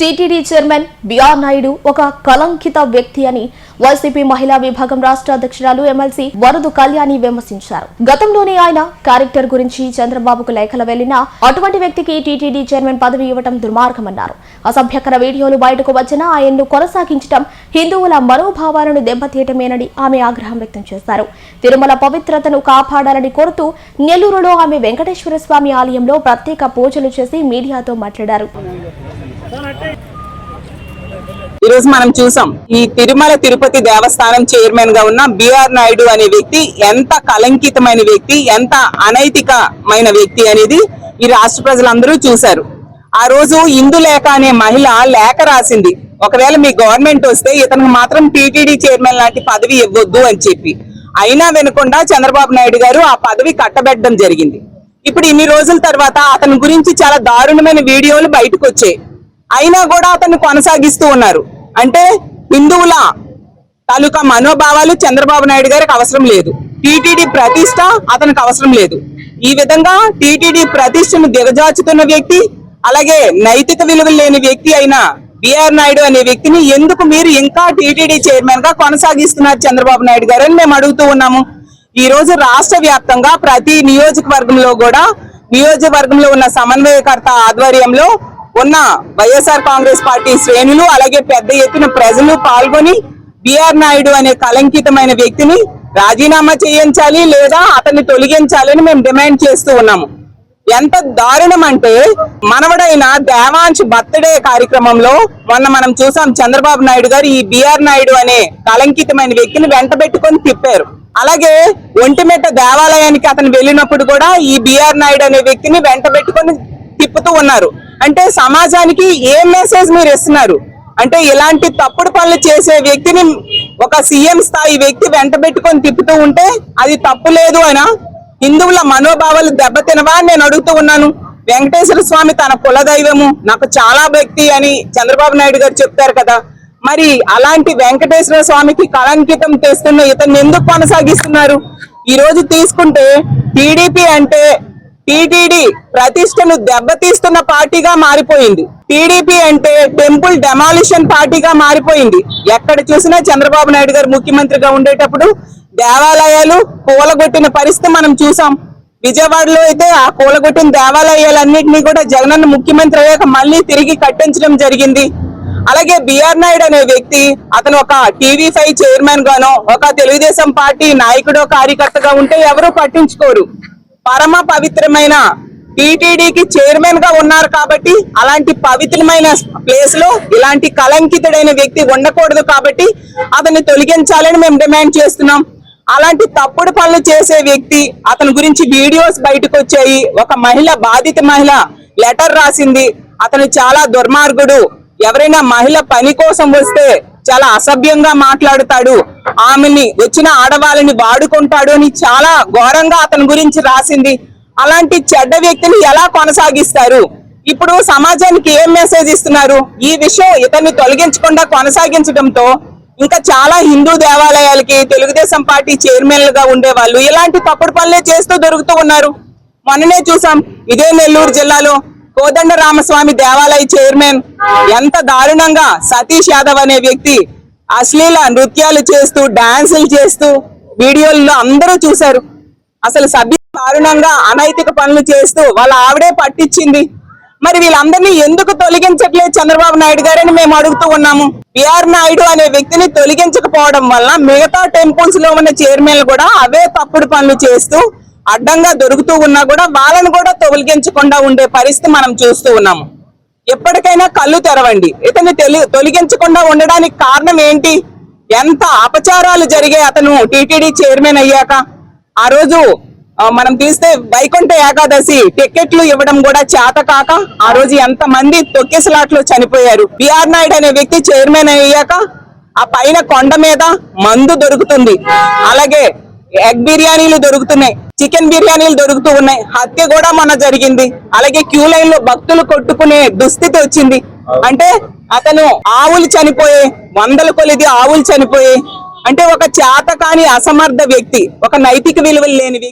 TTD chairman BR Naidu ఒక కలంకిత వ్యక్తి అని వైసీపీ మహిళా విభాగం రాష్ట్ర అధ్యక్షురాలు ఎమ్మెల్సీ వరదు కళ్యాణి విమర్శించారు. గతంలోనే ఆయన క్యారెక్టర్ గురించి చంద్రబాబుకు లేఖలు వెళ్లినా అటువంటి వ్యక్తికి టీటీడీ చైర్మన్ పదవి ఇవ్వడం దుర్మార్గమన్నారు. అసభ్యకర వీడియోలు బయటకు వచ్చినా ఆయన్ను కొనసాగించడం హిందువుల మనోభావాలను దెబ్బతీయటమేనని ఆమె ఆగ్రహం వ్యక్తం చేశారు. తిరుమల పవిత్రతను కాపాడాలని కోరుతూ నెల్లూరులో ఆమె వెంకటేశ్వర స్వామి ఆలయంలో ప్రత్యేక పూజలు చేసి మీడియాతో మాట్లాడారు. ఈ రోజు మనం చూసాం ఈ తిరుమల తిరుపతి దేవస్థానం చైర్మన్ గా ఉన్న బిఆర్ నాయుడు అనే వ్యక్తి ఎంత కలంకితమైన వ్యక్తి, ఎంత అనైతికమైన వ్యక్తి అనేది ఈ రాష్ట్ర ప్రజలందరూ చూశారు. ఆ రోజు ఇందులేఖ అనే మహిళ లేఖ రాసింది, ఒకవేళ మీ గవర్నమెంట్ వస్తే ఇతనికి మాత్రం టీటీడీ చైర్మన్ లాంటి పదవి ఇవ్వద్దు అని చెప్పి. అయినా వినకుండా చంద్రబాబు నాయుడు గారు ఆ పదవి కట్టబెట్టడం జరిగింది. ఇప్పుడు ఇన్ని రోజుల తర్వాత అతని గురించి చాలా దారుణమైన వీడియోలు బయటకు వచ్చాయి. అయినా కూడా అతన్ని కొనసాగిస్తూ ఉన్నారు. అంటే హిందువుల తాలూకా మనోభావాలు చంద్రబాబు నాయుడు గారికి అవసరం లేదు, టీటీడీ ప్రతిష్ట అతనికి అవసరం లేదు. ఈ విధంగా టీటీడీ ప్రతిష్టను దిగజార్చుతున్న వ్యక్తి, అలాగే నైతిక విలువలు లేని వ్యక్తి అయిన బిఆర్ నాయుడు అనే వ్యక్తిని ఎందుకు మీరు ఇంకా టీటీడీ చైర్మన్ గా కొనసాగిస్తున్నారు చంద్రబాబు నాయుడు గారు అని మేము అడుగుతూ ఉన్నాము. ఈ రోజు రాష్ట్ర వ్యాప్తంగా ప్రతి నియోజకవర్గంలో కూడా నియోజకవర్గంలో ఉన్న సమన్వయకర్త ఆధ్వర్యంలో ఉన్న వైఎస్ఆర్ కాంగ్రెస్ పార్టీ శ్రేణులు అలాగే పెద్ద ఎత్తున ప్రజలు పాల్గొని బిఆర్ నాయుడు అనే కలంకితమైన వ్యక్తిని రాజీనామా చేయించాలి లేదా అతన్ని తొలగించాలని మేము డిమాండ్ చేస్తూ ఉన్నాము. ఎంత దారుణం అంటే మనవడైన దేవాంశ్ బర్త్డే కార్యక్రమంలో మొన్న మనం చూసాం, చంద్రబాబు నాయుడు గారు ఈ బిఆర్ నాయుడు అనే కలంకితమైన వ్యక్తిని వెంట పెట్టుకొని తిప్పారు. అలాగే ఒంటిమిట్ట దేవాలయానికి అతను వెళ్ళినప్పుడు కూడా ఈ బిఆర్ నాయుడు అనే వ్యక్తిని వెంట పెట్టుకొని తిప్పుతూ ఉన్నారు. అంటే సమాజానికి ఏం మెసేజ్ మీరు ఇస్తున్నారు? అంటే ఇలాంటి తప్పుడు పనులు చేసే వ్యక్తిని ఒక సీఎం స్థాయి వ్యక్తి వెంట పెట్టుకొని తిప్పుతూ ఉంటే అది తప్పు లేదు అయినా హిందువుల మనోభావాలు దెబ్బతినవా నేను అడుగుతూ ఉన్నాను. వెంకటేశ్వర స్వామి తన కులదైవము, నాకు చాలా భక్తి అని చంద్రబాబు నాయుడు గారు చెప్తారు కదా, మరి అలాంటి వెంకటేశ్వర స్వామికి కళంకితం తెస్తున్న ఇతన్ని ఎందుకు కొనసాగిస్తున్నారు? ఈ రోజు తీసుకుంటే టీడీపీ అంటే టీటీడీ ప్రతిష్టను దెబ్బతీస్తున్న పార్టీగా మారిపోయింది. టీడీపీ అంటే టెంపుల్ డెమాలిషన్ పార్టీగా మారిపోయింది. ఎక్కడ చూసినా చంద్రబాబు నాయుడు గారు ముఖ్యమంత్రిగా ఉండేటప్పుడు దేవాలయాలు కూలగొట్టిన పరిస్థితి మనం చూసాం. విజయవాడలో అయితే ఆ కూలగొట్టిన దేవాలయాలన్నింటినీ కూడా జగనన్న ముఖ్యమంత్రి అయ్యాక మళ్ళీ తిరిగి కట్టించడం జరిగింది. అలాగే బిఆర్ నాయుడు అనే వ్యక్తి అతను ఒక టీవీ5 చైర్మన్ గానో ఒక తెలుగుదేశం పార్టీ నాయకుడో కార్యకర్తగా ఉంటే ఎవరూ పట్టించుకోరు. పరమ పవిత్రమైన టీటీడీకి చైర్మన్ గా ఉన్నారు కాబట్టి అలాంటి పవిత్రమైన ప్లేస్ లో ఇలాంటి కలంకితుడైన వ్యక్తి ఉండకూడదు కాబట్టి అతన్ని తొలగించాలని మేము డిమాండ్ చేస్తున్నాం. అలాంటి తప్పుడు పనులు చేసే వ్యక్తి అతని గురించి వీడియోస్ బయటకు వచ్చాయి. ఒక మహిళ, బాధిత మహిళ లెటర్ రాసింది, అతను చాలా దుర్మార్గుడు, ఎవరైనా మహిళ పని కోసం వస్తే చాలా అసభ్యంగా మాట్లాడుతాడు, ఆమెని వచ్చిన ఆడవాళ్ళని వాడుకుంటాడు అని చాలా ఘోరంగా అతని గురించి రాసింది. అలాంటి చెడ్డ వ్యక్తిని ఎలా కొనసాగిస్తారు? ఇప్పుడు సమాజానికి ఏం మెసేజ్ ఇస్తున్నారు? ఈ విషయం ఇతన్ని తొలగించకుండా కొనసాగించడంతో ఇంకా చాలా హిందూ దేవాలయాలకి తెలుగుదేశం పార్టీ చైర్మన్లుగా ఉండేవాళ్ళు ఇలాంటి తప్పుడు పనులే చేస్తూ దొరుకుతూ ఉన్నారు. మొన్ననే చూసాం, ఇదే నెల్లూరు జిల్లాలో కోదండ రామస్వామి దేవాలయ చైర్మన్ ఎంత దారుణంగా సతీష్ యాదవ్ అనే వ్యక్తి అశ్లీల నృత్యాలు చేస్తూ డాన్సులు చేస్తూ వీడియోల్లో అందరూ చూశారు. అసలు సభ్యులు దారుణంగా అనైతిక పనులు చేస్తూ వాళ్ళ ఆవిడే పట్టించింది. మరి వీళ్ళందరినీ ఎందుకు తొలగించట్లేదు చంద్రబాబు నాయుడు గారని మేము అడుగుతూ ఉన్నాము. బిఆర్ నాయుడు అనే వ్యక్తిని తొలగించకపోవడం వల్ల మిగతా టెంపుల్స్ లో ఉన్న చైర్మన్లు కూడా అవే తప్పుడు పనులు చేస్తూ అడ్డంగా దొరుకుతూ ఉన్నా కూడా వాళ్ళను కూడా తొలగించకుండా ఉండే పరిస్థితి మనం చూస్తూ ఉన్నాము. ఎప్పటికైనా కళ్ళు తెరవండి. ఇతన్ని తొలగించకుండా ఉండడానికి కారణం ఏంటి? ఎంత అపచారాలు జరిగే అతను టీటీడీ చైర్మన్ అయ్యాక. ఆ రోజు మనం తీస్తే వైకుంఠ ఏకాదశి టికెట్లు ఇవ్వడం కూడా చేత కాక ఆ రోజు ఎంత మంది తొక్కిసలాట్లో చనిపోయారు. బిఆర్ నాయుడు అనే వ్యక్తి చైర్మన్ అయ్యాక ఆ పైన కొండ మీద మందు దొరుకుతుంది, అలాగే ఎగ్ బిర్యానీలు దొరుకుతున్నాయి, చికెన్ బిర్యానీలు దొరుకుతూ ఉన్నాయి, హత్య కూడా మొన్న జరిగింది. అలాగే క్యూ లైన్ లో భక్తులు కొట్టుకునే దుస్థితి వచ్చింది. అంటే అతను ఆవులు చనిపోయే, వందల కొలిది ఆవులు చనిపోయే, అంటే ఒక చేతకాని అసమర్థ వ్యక్తి, ఒక నైతిక విలువలు లేని వ్యక్తి.